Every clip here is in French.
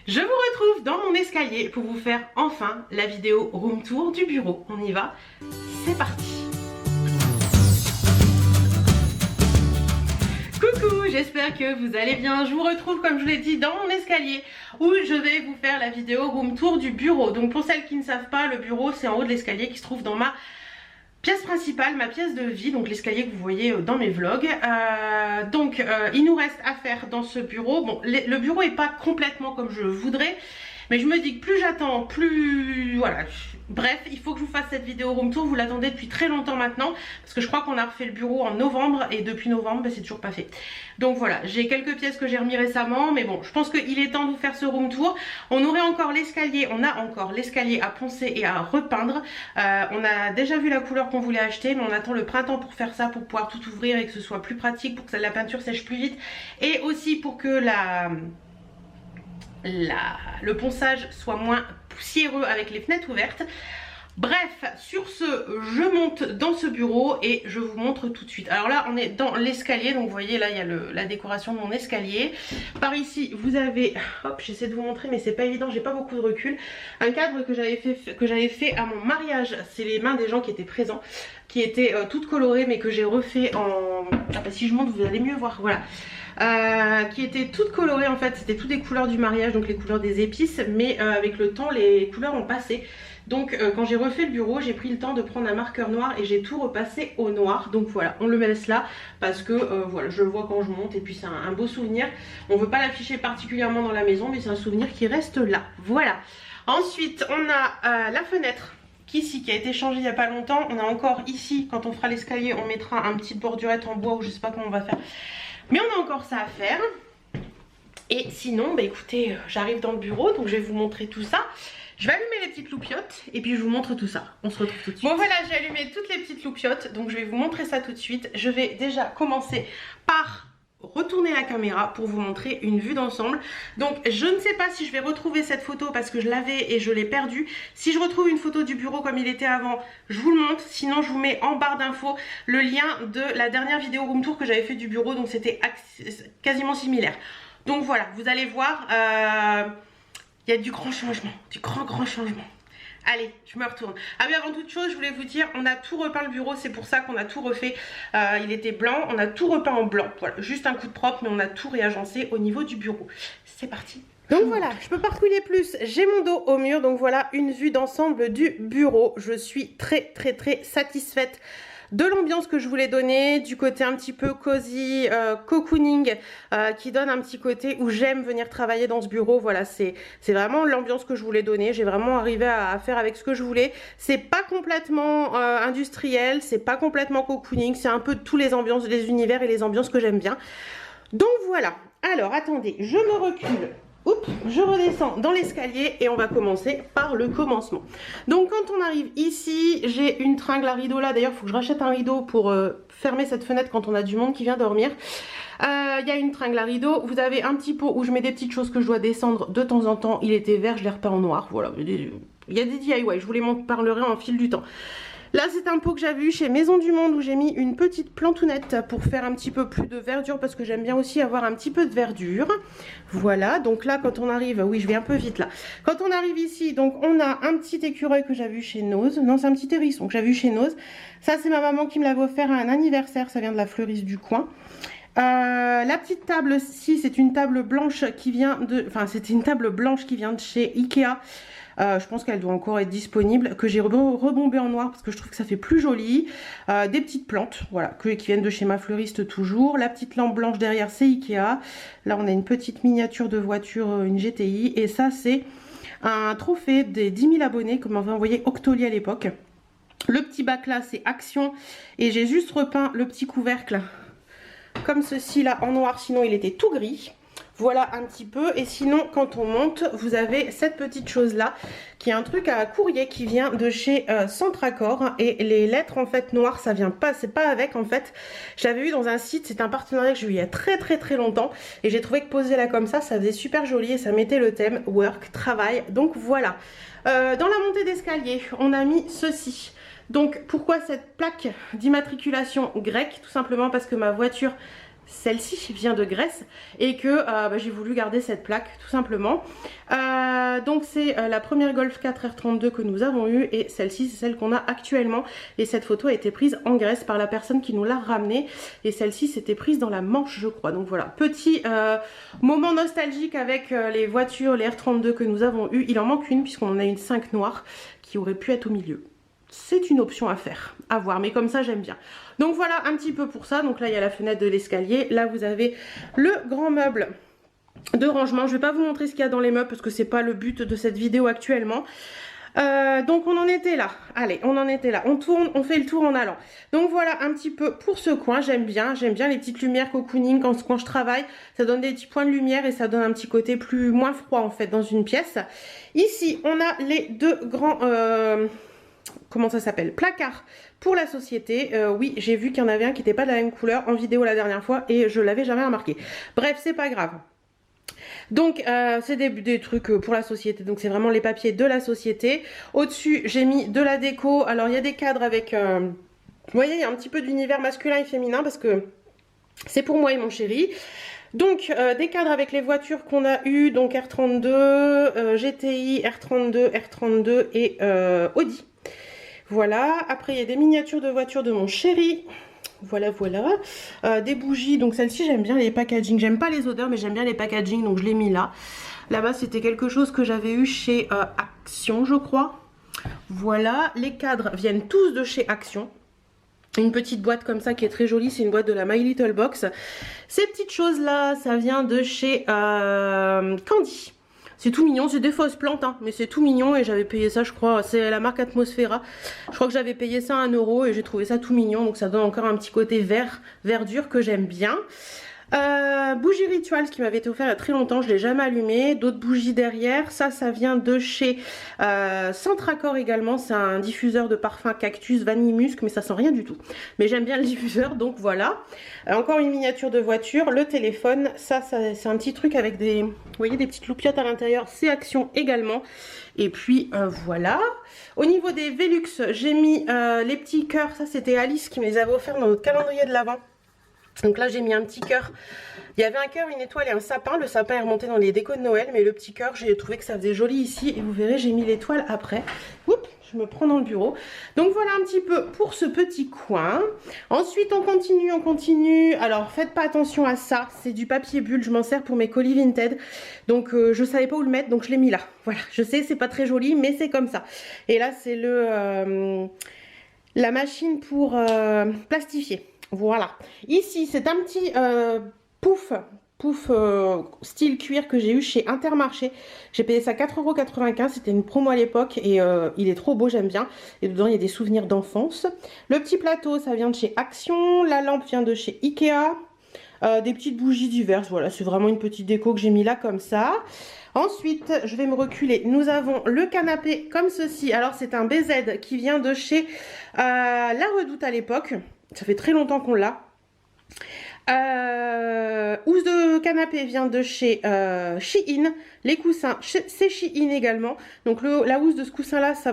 Je vous retrouve dans mon escalier pour vous faire enfin la vidéo room tour du bureau. On y va, c'est parti. Coucou, j'espère que vous allez bien. Je vous retrouve comme je l'ai dit dans mon escalier où je vais vous faire la vidéo room tour du bureau. Donc pour celles qui ne savent pas, le bureau c'est en haut de l'escalier qui se trouve dans ma pièce principale, ma pièce de vie, donc l'escalier que vous voyez dans mes vlogs. Il nous reste à faire dans ce bureau. Bon, le bureau est pas complètement comme je voudrais, mais je me dis que plus j'attends, plus... Voilà. Bref, il faut que je vous fasse cette vidéo room tour. Vous l'attendez depuis très longtemps maintenant, parce que je crois qu'on a refait le bureau en novembre, et depuis novembre, c'est toujours pas fait. Donc voilà, j'ai quelques pièces que j'ai remis récemment, mais bon, je pense qu'il est temps de vous faire ce room tour. On aurait encore l'escalier, on a encore l'escalier à poncer et à repeindre. On a déjà vu la couleur qu'on voulait acheter, mais on attend le printemps pour faire ça, pour pouvoir tout ouvrir et que ce soit plus pratique, pour que la peinture sèche plus vite, et aussi pour que le ponçage soit moins poussiéreux avec les fenêtres ouvertes. Bref, sur ce, je monte dans ce bureau et je vous montre tout de suite. Alors là, on est dans l'escalier, donc vous voyez là, il y a la décoration de mon escalier. Par ici, vous avez, hop, j'essaie de vous montrer, mais c'est pas évident, j'ai pas beaucoup de recul. Un cadre que j'avais fait à mon mariage. C'est les mains des gens qui étaient présents, qui étaient toutes colorées, mais que j'ai refait en... Ah bah si je monte, vous allez mieux voir, voilà. Qui étaient toutes colorées en fait, c'était toutes les couleurs du mariage, donc les couleurs des épices, mais avec le temps les couleurs ont passé. Donc quand j'ai refait le bureau, j'ai pris le temps de prendre un marqueur noir et j'ai tout repassé au noir. Donc voilà, on le laisse là parce que voilà, je le vois quand je monte et puis c'est un beau souvenir. On veut pas l'afficher particulièrement dans la maison, mais c'est un souvenir qui reste là. Voilà. Ensuite on a la fenêtre qui a été changée il n'y a pas longtemps. On a encore ici, quand on fera l'escalier, on mettra un petit bordurette en bois ou je sais pas comment on va faire. Mais on a encore ça à faire. Et sinon, bah écoutez, j'arrive dans le bureau, donc je vais vous montrer tout ça. Je vais allumer les petites loupiottes et puis je vous montre tout ça. On se retrouve tout de suite. Bon voilà, j'ai allumé toutes les petites loupiottes, donc je vais vous montrer ça tout de suite. Je vais déjà commencer par retourner la caméra pour vous montrer une vue d'ensemble. Donc je ne sais pas si je vais retrouver cette photo parce que je l'avais et je l'ai perdue. Si je retrouve une photo du bureau comme il était avant, je vous le montre. Sinon je vous mets en barre d'infos le lien de la dernière vidéo room tour que j'avais fait du bureau, donc c'était quasiment similaire. Donc voilà, vous allez voir, il y a du grand changement, du grand changement. Allez, je me retourne. Ah mais avant toute chose, je voulais vous dire, on a tout repeint le bureau, c'est pour ça qu'on a tout refait. Il était blanc, on a tout repeint en blanc. Voilà, juste un coup de propre, mais on a tout réagencé au niveau du bureau. C'est parti. Donc voilà, je peux pas reculer plus, j'ai mon dos au mur, donc voilà une vue d'ensemble du bureau. Je suis très satisfaite de l'ambiance que je voulais donner, du côté un petit peu cosy, cocooning, qui donne un petit côté où j'aime venir travailler dans ce bureau. Voilà, c'est vraiment l'ambiance que je voulais donner. J'ai vraiment arrivé à faire avec ce que je voulais. C'est pas complètement industriel, c'est pas complètement cocooning, c'est un peu de tous les ambiances, les univers et les ambiances que j'aime bien. Donc voilà, alors attendez, je me recule. Oups, je redescends dans l'escalier et on va commencer par le commencement. Donc quand on arrive ici, j'ai une tringle à rideau là. D'ailleurs, il faut que je rachète un rideau pour fermer cette fenêtre quand on a du monde qui vient dormir. Il y a une tringle à rideau. Vous avez un petit pot où je mets des petites choses que je dois descendre de temps en temps. Il était vert, je l'ai repeint en noir. Voilà, il y a des DIY, je vous les parlerai en fil du temps. Là c'est un pot que j'avais eu chez Maison du Monde où j'ai mis une petite plantounette pour faire un petit peu plus de verdure parce que j'aime bien aussi avoir un petit peu de verdure. Voilà, donc là quand on arrive, oui je vais un peu vite là. Quand on arrive ici, donc on a un petit écureuil que j'avais eu chez Nose. Non, c'est un petit hérisson que j'avais eu chez Nose. Ça c'est ma maman qui me l'avait offert à un anniversaire, ça vient de la fleuriste du coin. La petite table ici, c'est une table blanche qui vient de... Enfin c'était une table blanche qui vient de chez Ikea. Je pense qu'elle doit encore être disponible, que j'ai rebombé en noir parce que je trouve que ça fait plus joli. Des petites plantes, voilà, qui viennent de chez ma fleuriste toujours. La petite lampe blanche derrière, c'est Ikea. Là, on a une petite miniature de voiture, une GTI. Et ça, c'est un trophée des 10 000 abonnés, comme m'avait envoyé Octoly à l'époque. Le petit bac là, c'est Action. Et j'ai juste repeint le petit couvercle comme ceci là en noir, sinon il était tout gris. Voilà un petit peu. Et sinon quand on monte, vous avez cette petite chose là qui est un truc à courrier qui vient de chez Centracor. Et les lettres en fait noires, ça vient pas, c'est pas avec en fait. J'avais vu dans un site, c'est un partenariat que j'ai eu il y a très longtemps. Et j'ai trouvé que poser là comme ça faisait super joli et ça mettait le thème work, travail. Donc voilà. Dans la montée d'escalier, on a mis ceci. Donc pourquoi cette plaque d'immatriculation grecque? Tout simplement parce que ma voiture celle-ci vient de Grèce et que j'ai voulu garder cette plaque tout simplement. Donc c'est la première Golf 4 R32 que nous avons eue et celle-ci c'est celle qu'on a actuellement. Et cette photo a été prise en Grèce par la personne qui nous l'a ramenée. Et celle-ci c'était prise dans la Manche je crois. Donc voilà, petit moment nostalgique avec les voitures, les R32 que nous avons eues. Il en manque une puisqu'on en a une 5 noire qui aurait pu être au milieu. C'est une option à faire, à voir, mais comme ça j'aime bien. Donc voilà un petit peu pour ça. Donc là il y a la fenêtre de l'escalier, là vous avez le grand meuble de rangement. Je vais pas vous montrer ce qu'il y a dans les meubles parce que c'est pas le but de cette vidéo actuellement. Donc on en était là, allez on en était là, on tourne, on fait le tour en allant. Donc voilà un petit peu pour ce coin, j'aime bien les petites lumières cocooning quand je travaille, ça donne des petits points de lumière et ça donne un petit côté moins froid en fait dans une pièce. Ici on a les deux grands comment ça s'appelle, placard pour la société. Oui j'ai vu qu'il y en avait un qui n'était pas de la même couleur en vidéo la dernière fois et je l'avais jamais remarqué. Bref c'est pas grave. Donc c'est des trucs pour la société, donc c'est vraiment les papiers de la société. Au dessus j'ai mis de la déco, alors il y a des cadres avec vous voyez il y a un petit peu d'univers masculin et féminin parce que c'est pour moi et mon chéri. Donc des cadres avec les voitures qu'on a eu, donc R32, GTI, R32, R32 et Audi. Voilà, après il y a des miniatures de voitures de mon chéri. Voilà, des bougies, donc celle-ci j'aime bien les packaging, j'aime pas les odeurs mais j'aime bien les packaging donc je l'ai mis là. Là-bas c'était quelque chose que j'avais eu chez Action je crois. Voilà, les cadres viennent tous de chez Action. Une petite boîte comme ça qui est très jolie, c'est une boîte de la My Little Box. Ces petites choses là, ça vient de chez Candy. C'est tout mignon, c'est des fausses plantes, hein, mais c'est tout mignon et j'avais payé ça je crois, c'est la marque Atmosphera. Je crois que j'avais payé ça 1 € et j'ai trouvé ça tout mignon, donc ça donne encore un petit côté verdure que j'aime bien. Bougie ritual qui m'avait été offert il y a très longtemps, je ne l'ai jamais allumé. D'autres bougies derrière, ça vient de chez Centracor également, c'est un diffuseur de parfum cactus vanille musc mais ça sent rien du tout. Mais j'aime bien le diffuseur donc voilà. Encore une miniature de voiture, le téléphone, ça c'est un petit truc avec des, vous voyez des petites loupiottes à l'intérieur, c'est Action également. Et puis voilà. Au niveau des Velux, j'ai mis les petits cœurs, ça c'était Alice qui me les avait offerts dans notre calendrier de l'Avent. Donc là j'ai mis un petit cœur, il y avait un cœur, une étoile et un sapin, le sapin est remonté dans les décos de Noël mais le petit cœur j'ai trouvé que ça faisait joli ici et vous verrez j'ai mis l'étoile après. Oups, je me prends dans le bureau. Donc voilà un petit peu pour ce petit coin. Ensuite on continue, alors faites pas attention à ça, c'est du papier bulle, je m'en sers pour mes colis Vinted. Donc je savais pas où le mettre donc je l'ai mis là. Voilà, je sais c'est pas très joli mais c'est comme ça. Et là c'est la machine pour plastifier. Voilà, ici c'est un petit pouf style cuir que j'ai eu chez Intermarché. J'ai payé ça 4,95 €, c'était une promo à l'époque et il est trop beau, j'aime bien. Et dedans il y a des souvenirs d'enfance. Le petit plateau ça vient de chez Action, la lampe vient de chez Ikea. Des petites bougies diverses, voilà c'est vraiment une petite déco que j'ai mis là comme ça. Ensuite je vais me reculer, nous avons le canapé comme ceci, alors c'est un BZ qui vient de chez La Redoute à l'époque. Ça fait très longtemps qu'on l'a. Housse de canapé vient de chez Shein. Les coussins, c'est Shein également. Donc la housse de ce coussin là, ça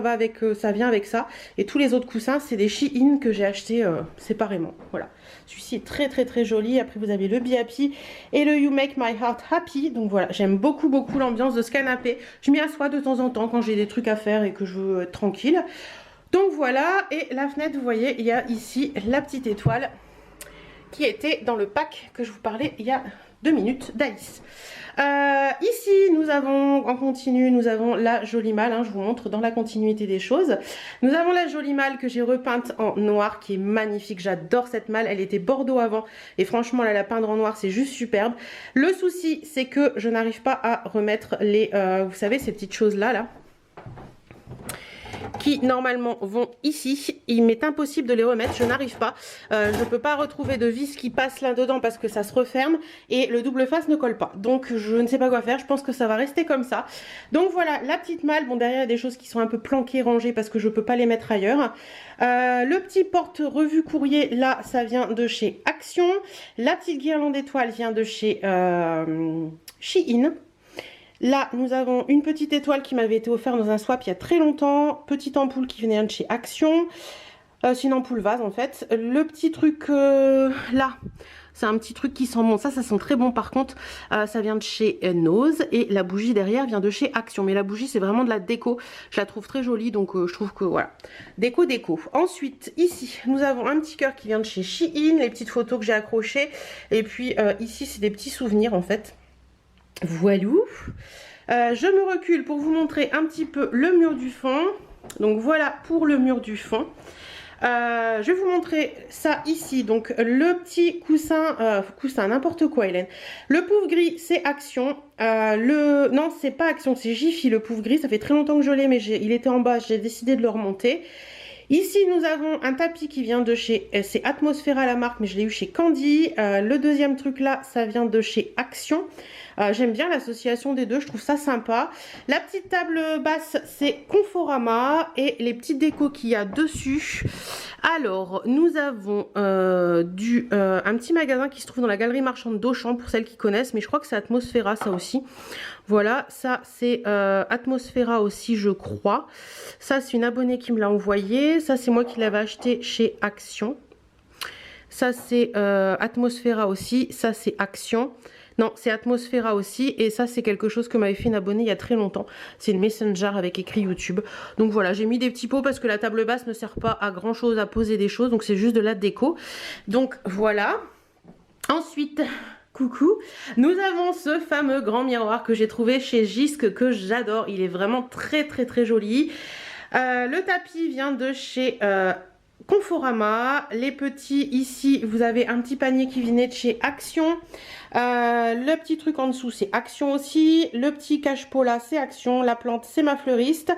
vient avec ça. Et tous les autres coussins, c'est des Shein que j'ai acheté séparément. Voilà. Celui-ci est très joli. Après vous avez le Be Happy et le You Make My Heart Happy. Donc voilà, j'aime beaucoup l'ambiance de ce canapé. Je m'y assois de temps en temps quand j'ai des trucs à faire et que je veux être tranquille. Donc voilà, et la fenêtre, vous voyez, il y a ici la petite étoile qui était dans le pack que je vous parlais il y a 2 minutes d'Alice. Ici, nous avons, en continu, nous avons la jolie malle, hein, je vous montre dans la continuité des choses. Nous avons la jolie malle que j'ai repeinte en noir, qui est magnifique, j'adore cette malle, elle était bordeaux avant, et franchement, là, la peindre en noir, c'est juste superbe. Le souci, c'est que je n'arrive pas à remettre les, vous savez, ces petites choses-là, là qui normalement vont ici. Il m'est impossible de les remettre, je n'arrive pas. Je ne peux pas retrouver de vis qui passe là dedans parce que ça se referme et le double face ne colle pas. Donc je ne sais pas quoi faire, je pense que ça va rester comme ça. Donc voilà la petite malle. Bon, derrière il y a des choses qui sont un peu planquées, rangées parce que je ne peux pas les mettre ailleurs. Le petit porte-revue courrier là, ça vient de chez Action. La petite guirlande d'étoiles vient de chez Shein. Là, nous avons une petite étoile qui m'avait été offerte dans un swap il y a très longtemps. Petite ampoule qui venait de chez Action. C'est une ampoule vase en fait. Le petit truc là, C'est un petit truc qui sent bon. Ça sent très bon par contre. Ça vient de chez Nose. Et la bougie derrière vient de chez Action. Mais la bougie, c'est vraiment de la déco. Je la trouve très jolie. Donc je trouve que voilà. Déco, déco. Ensuite, ici, nous avons un petit cœur qui vient de chez Shein. Les petites photos que j'ai accrochées. Et puis ici, c'est des petits souvenirs en fait. Voilou. Je me recule pour vous montrer un petit peu le mur du fond. Donc voilà pour le mur du fond. Je vais vous montrer ça ici. Donc le petit coussin, coussin n'importe quoi Hélène. Le pouf gris c'est Action. Non c'est pas Action, c'est Jiffy le pouf gris. Ça fait très longtemps que je l'ai mais il était en bas, j'ai décidé de le remonter. Ici nous avons un tapis qui vient de chez, c'est Atmosphera la marque mais je l'ai eu chez Candy. Le deuxième truc là ça vient de chez Action. J'aime bien l'association des deux, je trouve ça sympa. La petite table basse c'est Conforama et les petites décos qu'il y a dessus. Alors nous avons un petit magasin qui se trouve dans la galerie marchande d'Auchan pour celles qui connaissent, mais je crois que c'est Atmosphera ça aussi. Voilà, ça c'est Atmosphera aussi je crois. Ça c'est une abonnée qui me l'a envoyé. Ça c'est moi qui l'avais acheté chez Action. Ça c'est Atmosphera aussi. Ça c'est Action. Non, c'est Atmosphera aussi. Et ça c'est quelque chose que m'avait fait une abonnée il y a très longtemps. C'est une Messenger avec écrit YouTube. Donc voilà, j'ai mis des petits pots parce que la table basse ne sert pas à grand chose à poser des choses. Donc c'est juste de la déco. Donc voilà. Ensuite... Coucou, nous avons ce fameux grand miroir que j'ai trouvé chez Gisque que j'adore, il est vraiment très joli. Le tapis vient de chez Conforama, les petits ici vous avez un petit panier qui venait de chez Action. Le petit truc en dessous c'est Action aussi, le petit cache-pot là c'est Action, la plante c'est ma fleuriste.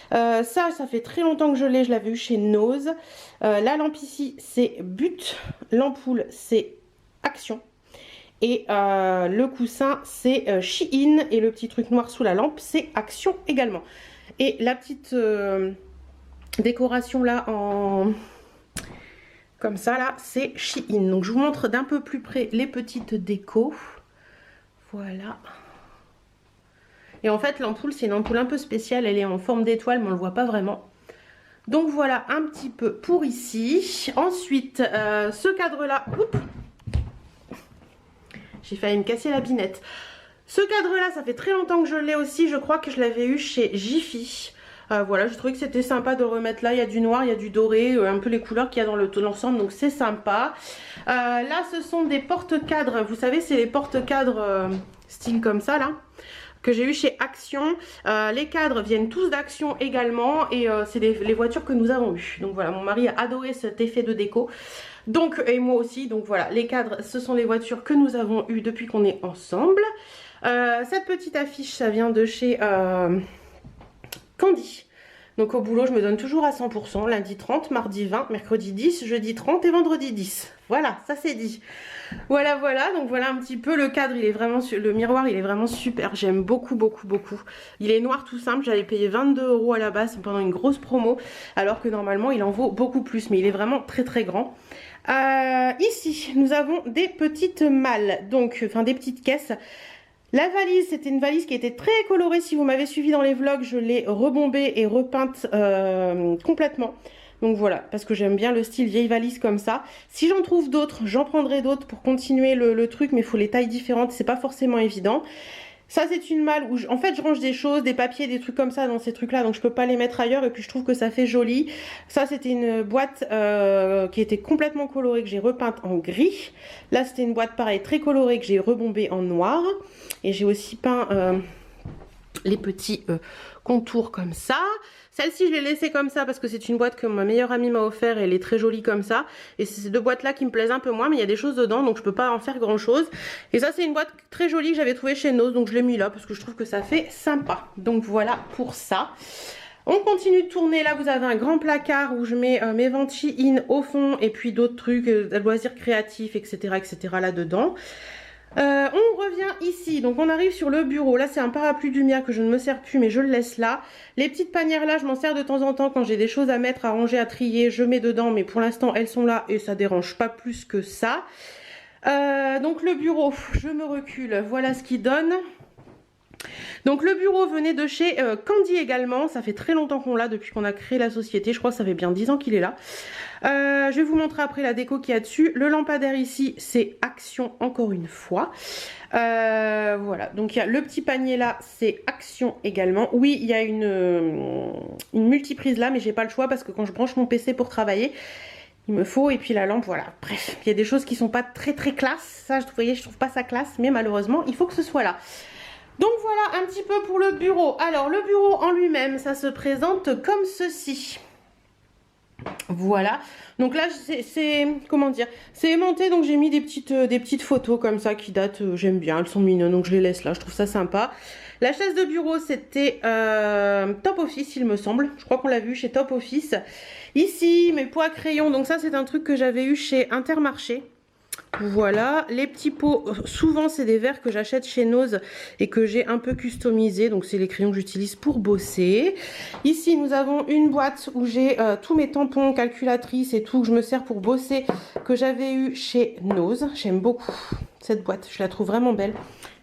Ça fait très longtemps que je l'avais eu chez Nose. La lampe ici c'est But, l'ampoule c'est Action. Et le coussin c'est Shein et le petit truc noir sous la lampe c'est Action également. Et la petite décoration là en comme ça là c'est Shein. Donc je vous montre d'un peu plus près les petites décos. Voilà. Et en fait l'ampoule c'est une ampoule un peu spéciale, elle est en forme d'étoile mais on ne le voit pas vraiment. Donc voilà un petit peu pour ici. Ensuite ce cadre là, j'ai failli me casser la binette. Ce cadre là ça fait très longtemps que je l'ai aussi, je crois que je l'avais eu chez Jiffy. Voilà, je trouvais que c'était sympa de remettre là, il y a du noir, il y a du doré, un peu les couleurs qu'il y a dans l'ensemble, donc c'est sympa. Là ce sont des porte-cadres, vous savez c'est les porte-cadres style comme ça là, que j'ai eu chez Action. Les cadres viennent tous d'Action également et c'est les voitures que nous avons eues. Donc voilà, mon mari a adoré cet effet de déco. Donc, et moi aussi, donc voilà, les cadres, ce sont les voitures que nous avons eues depuis qu'on est ensemble. Cette petite affiche, ça vient de chez Candy. Donc au boulot, je me donne toujours à 100%, lundi 30, mardi 20, mercredi 10, jeudi 30 et vendredi 10. Voilà, ça c'est dit. Voilà, donc voilà un petit peu le cadre, il est vraiment, le miroir, il est vraiment super, j'aime beaucoup. Il est noir tout simple, j'avais payé 22 € à la base pendant une grosse promo, alors que normalement il en vaut beaucoup plus, mais il est vraiment très grand. Ici, nous avons des petites malles, donc, enfin des petites caisses. La valise, c'était une valise qui était très colorée. Si vous m'avez suivi dans les vlogs, je l'ai rebombée et repeinte complètement. Donc voilà, parce que j'aime bien le style vieille valise comme ça. Si j'en trouve d'autres, j'en prendrai d'autres pour continuer le truc, mais il faut les tailles différentes, c'est pas forcément évident. Ça c'est une malle où en fait je range des choses, des papiers, des trucs comme ça dans ces trucs là, donc je peux pas les mettre ailleurs et puis je trouve que ça fait joli. Ça c'était une boîte qui était complètement colorée que j'ai repeinte en gris. Là c'était une boîte pareil très colorée que j'ai rebombée en noir. Et j'ai aussi peint les petits contours comme ça. Celle-ci je l'ai laissée comme ça parce que c'est une boîte que ma meilleure amie m'a offert et elle est très jolie comme ça. Et c'est ces deux boîtes là qui me plaisent un peu moins, mais il y a des choses dedans donc je peux pas en faire grand chose. Et ça c'est une boîte très jolie que j'avais trouvée chez Nose, donc je l'ai mis là parce que je trouve que ça fait sympa. Donc voilà pour ça. On continue de tourner, là vous avez un grand placard où je mets mes ventes Shein au fond et puis d'autres trucs, loisirs créatifs etc là dedans. On revient ici, donc on arrive sur le bureau. Là c'est un parapluie de lumière que je ne me sers plus mais je le laisse là. Les petites panières là je m'en sers de temps en temps quand j'ai des choses à mettre, à ranger, à trier, je mets dedans, mais pour l'instant elles sont là et ça dérange pas plus que ça. Donc le bureau, je me recule, voilà ce qu'il donne. Donc le bureau venait de chez Candy également, ça fait très longtemps qu'on l'a depuis qu'on a créé la société, je crois que ça fait bien 10 ans qu'il est là. Je vais vous montrer après la déco qu'il y a dessus. Le lampadaire ici c'est Action encore une fois. Voilà, donc il y a le petit panier là, c'est Action également. Oui, il y a une multiprise là, mais j'ai pas le choix parce que quand je branche mon PC pour travailler, il me faut, et puis la lampe, voilà. Bref, il y a des choses qui sont pas très classe. Ça, vous voyez, je trouve pas ça classe, mais malheureusement, il faut que ce soit là. Donc voilà un petit peu pour le bureau. Alors le bureau en lui-même, ça se présente comme ceci. Voilà, donc là c'est comment dire, c'est aimanté, donc j'ai mis des petites photos comme ça qui datent, j'aime bien, elles sont mignonnes, donc je les laisse là, je trouve ça sympa. La chaise de bureau c'était Top Office il me semble, je crois qu'on l'a vu chez Top Office. Ici mes pots à crayon, donc ça c'est un truc que j'avais eu chez Intermarché. Voilà, les petits pots, souvent c'est des verres que j'achète chez Nose et que j'ai un peu customisé, donc c'est les crayons que j'utilise pour bosser. Ici nous avons une boîte où j'ai tous mes tampons, calculatrices et tout que je me sers pour bosser, que j'avais eu chez Nose. J'aime beaucoup cette boîte, je la trouve vraiment belle.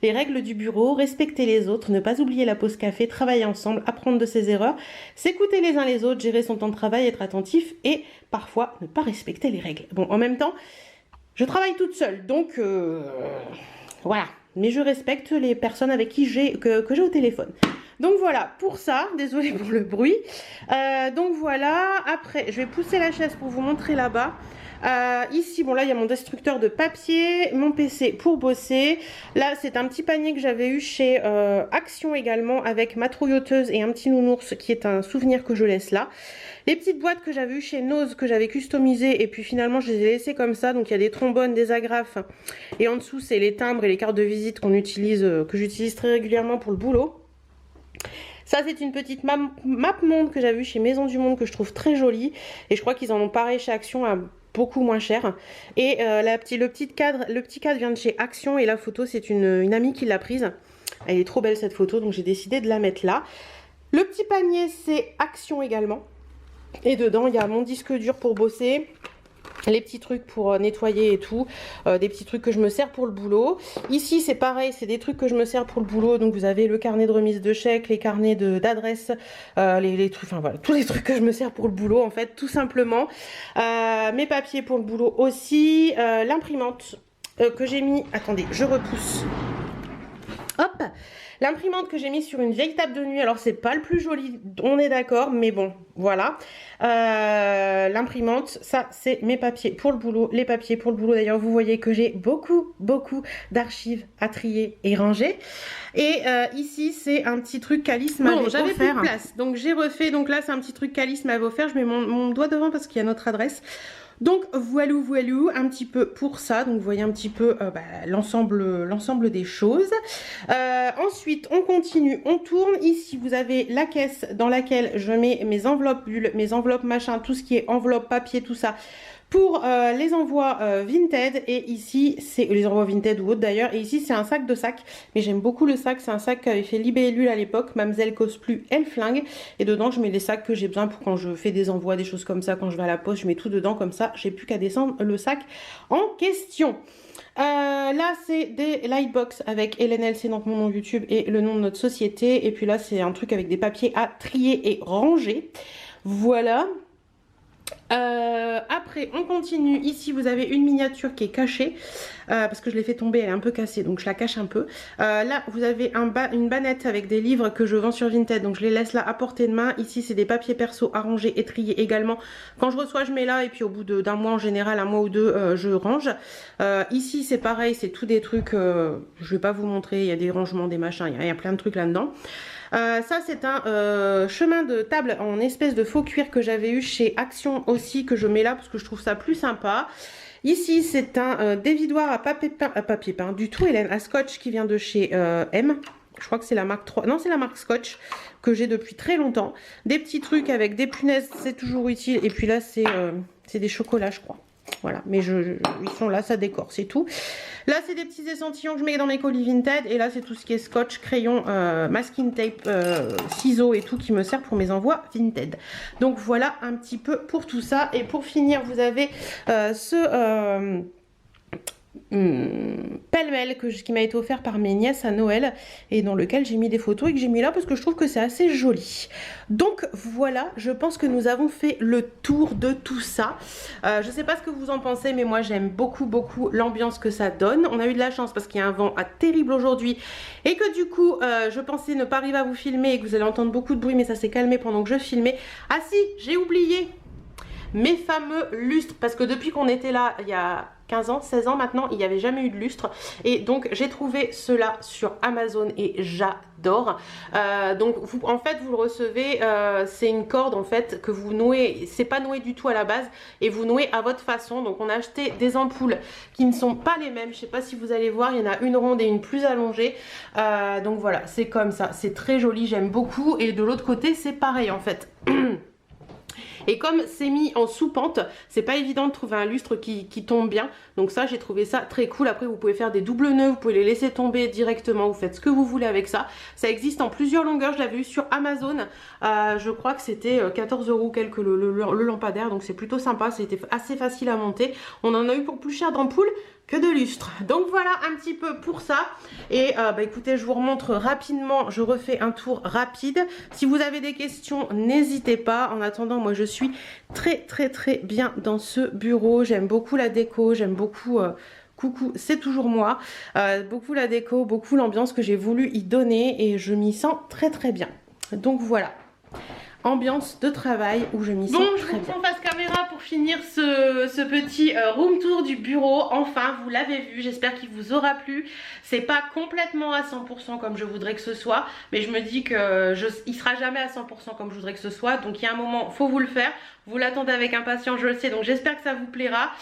Les règles du bureau, respecter les autres, ne pas oublier la pause café, travailler ensemble, apprendre de ses erreurs, s'écouter les uns les autres, gérer son temps de travail, être attentif et parfois ne pas respecter les règles. Bon, en même temps, je travaille toute seule, donc voilà. Mais je respecte les personnes avec qui que j'ai au téléphone. Donc voilà, pour ça, désolée pour le bruit. Donc voilà, après, je vais pousser la chaise pour vous montrer là-bas. Ici, bon là, il y a mon destructeur de papier, mon PC pour bosser. Là, c'est un petit panier que j'avais eu chez Action également, avec ma trouilleuse et un petit nounours qui est un souvenir que je laisse là. Les petites boîtes que j'avais eues chez Nose, que j'avais customisées, et puis finalement je les ai laissées comme ça. Donc il y a des trombones, des agrafes, et en dessous c'est les timbres et les cartes de visite qu'on utilise, que j'utilise très régulièrement pour le boulot. Ça c'est une petite map monde que j'avais eue chez Maison du Monde, que je trouve très jolie, et je crois qu'ils en ont pareil chez Action à beaucoup moins cher. Et le petit cadre vient de chez Action, et la photo c'est une amie qui l'a prise. Elle est trop belle cette photo, donc j'ai décidé de la mettre là. Le petit panier c'est Action également. Et dedans il y a mon disque dur pour bosser, les petits trucs pour nettoyer et tout, des petits trucs que je me sers pour le boulot. Ici c'est pareil, c'est des trucs que je me sers pour le boulot, donc vous avez le carnet de remise de chèques, les carnets d'adresse, les trucs, enfin voilà, tous les trucs que je me sers pour le boulot en fait, tout simplement. Mes papiers pour le boulot aussi, l'imprimante que j'ai mis, attendez, je repousse. Hop, l'imprimante que j'ai mis sur une vieille table de nuit, alors c'est pas le plus joli, on est d'accord, mais bon, voilà. L'imprimante, ça c'est mes papiers pour le boulot, les papiers pour le boulot. D'ailleurs, vous voyez que j'ai beaucoup d'archives à trier et ranger. Et ici, c'est un petit truc qu'Alice m'avait offert. J'avais plus de place, donc j'ai refait. Donc là, c'est un petit truc qu'Alice m'avait offert. Je mets mon doigt devant parce qu'il y a notre adresse. Donc voilà, un petit peu pour ça. Donc vous voyez un petit peu l'ensemble des choses. Ensuite on continue, on tourne. Ici vous avez la caisse dans laquelle je mets mes enveloppes bulles, mes enveloppes machin, tout ce qui est enveloppe, papier, tout ça, pour les envois Vinted. Et ici c'est les envois Vinted ou autres d'ailleurs. Et ici c'est un sac de sac, mais j'aime beaucoup le sac. C'est un sac qu'avait fait Libé et Lul à l'époque, Mademoiselle Cause Plus, elle flingue. Et dedans je mets les sacs que j'ai besoin pour quand je fais des envois, des choses comme ça. Quand je vais à la poste, je mets tout dedans comme ça, j'ai plus qu'à descendre le sac en question. Là c'est des lightbox avec LNLC, donc mon nom YouTube et le nom de notre société. Et puis là c'est un truc avec des papiers à trier et ranger. Voilà. Après on continue. Ici vous avez une miniature qui est cachée parce que je l'ai fait tomber, elle est un peu cassée, donc je la cache un peu. Là vous avez une bannette avec des livres que je vends sur Vinted, donc je les laisse là à portée de main. Ici c'est des papiers perso à ranger et trier également. Quand je reçois je mets là, et puis au bout d'un mois en général, un mois ou deux, je range. Ici c'est pareil, c'est tout des trucs, je vais pas vous montrer, il y a des rangements, des machins, il y a plein de trucs là dedans. Ça c'est un chemin de table en espèce de faux cuir que j'avais eu chez Action aussi, que je mets là parce que je trouve ça plus sympa. Ici c'est un dévidoir à papier peint du tout Hélène à scotch qui vient de chez M. Je crois que c'est la marque 3, non c'est la marque Scotch, que j'ai depuis très longtemps. Des petits trucs avec des punaises, c'est toujours utile. Et puis là c'est des chocolats je crois. Voilà, mais ils sont là, ça décore, c'est tout. Là c'est des petits échantillons que je mets dans mes colis Vinted. Et là c'est tout ce qui est scotch, crayon, masking tape, ciseaux et tout qui me sert pour mes envois Vinted. Donc voilà un petit peu pour tout ça. Et pour finir vous avez pêle-mêle qui m'a été offert par mes nièces à Noël et dans lequel j'ai mis des photos et que j'ai mis là parce que je trouve que c'est assez joli. Donc voilà, je pense que nous avons fait le tour de tout ça. Je sais pas ce que vous en pensez, mais moi j'aime beaucoup l'ambiance que ça donne. On a eu de la chance parce qu'il y a un vent terrible aujourd'hui et que du coup je pensais ne pas arriver à vous filmer et que vous allez entendre beaucoup de bruit, mais ça s'est calmé pendant que je filmais. Ah si, j'ai oublié mes fameux lustres, parce que depuis qu'on était là il y a 15 ans, 16 ans maintenant, il n'y avait jamais eu de lustre. Et donc j'ai trouvé cela sur Amazon et j'adore. Donc en fait vous le recevez, c'est une corde en fait que vous nouez, c'est pas noué du tout à la base et vous nouez à votre façon. Donc on a acheté des ampoules qui ne sont pas les mêmes, je sais pas si vous allez voir, il y en a une ronde et une plus allongée. Donc voilà, c'est comme ça, c'est très joli, j'aime beaucoup. Et de l'autre côté c'est pareil en fait. Et comme c'est mis en sous-pente, c'est pas évident de trouver un lustre qui tombe bien. Donc ça, j'ai trouvé ça très cool. Après, vous pouvez faire des doubles nœuds, vous pouvez les laisser tomber directement. Vous faites ce que vous voulez avec ça. Ça existe en plusieurs longueurs. Je l'avais eu sur Amazon. Je crois que c'était 14 € quelques le lampadaire. Donc c'est plutôt sympa. C'était assez facile à monter. On en a eu pour plus cher d'ampoule que de lustre. Donc voilà un petit peu pour ça. Et écoutez, je vous remontre rapidement, je refais un tour rapide. Si vous avez des questions, n'hésitez pas. En attendant, moi je suis très bien dans ce bureau. J'aime beaucoup la déco, j'aime beaucoup... coucou, c'est toujours moi. Beaucoup la déco, beaucoup l'ambiance que j'ai voulu y donner et je m'y sens très bien. Donc voilà. Ambiance de travail où je m'y sens très bien. Bon, je vous prends face caméra pour finir ce petit room tour du bureau. Enfin, vous l'avez vu, j'espère qu'il vous aura plu. C'est pas complètement à 100% comme je voudrais que ce soit, mais je me dis que il sera jamais à 100% comme je voudrais que ce soit. Donc il y a un moment, faut vous le faire. Vous l'attendez avec impatience, je le sais, donc j'espère que ça vous plaira.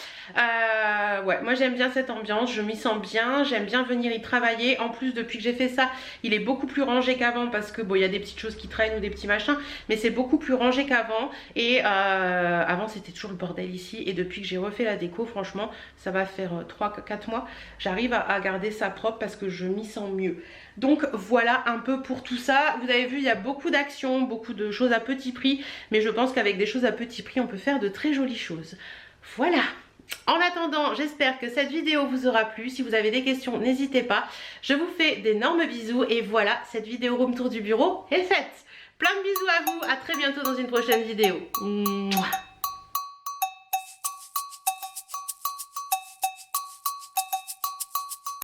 Ouais, moi j'aime bien cette ambiance, je m'y sens bien, j'aime bien venir y travailler. En plus, depuis que j'ai fait ça, il est beaucoup plus rangé qu'avant parce que bon, il y a des petites choses qui traînent ou des petits machins, mais c'est beaucoup plus rangé qu'avant. Et avant, c'était toujours le bordel ici. Et depuis que j'ai refait la déco, franchement, ça va faire 3-4 mois, j'arrive à garder ça propre parce que je m'y sens mieux. Donc voilà un peu pour tout ça. Vous avez vu, il y a beaucoup d'actions, beaucoup de choses à petit prix, mais je pense qu'avec des choses à petit prix, on peut faire de très jolies choses. Voilà. En attendant, j'espère que cette vidéo vous aura plu. Si vous avez des questions, n'hésitez pas. Je vous fais d'énormes bisous et voilà, cette vidéo room tour du bureau est faite. Plein de bisous à vous, à très bientôt dans une prochaine vidéo. Mouah.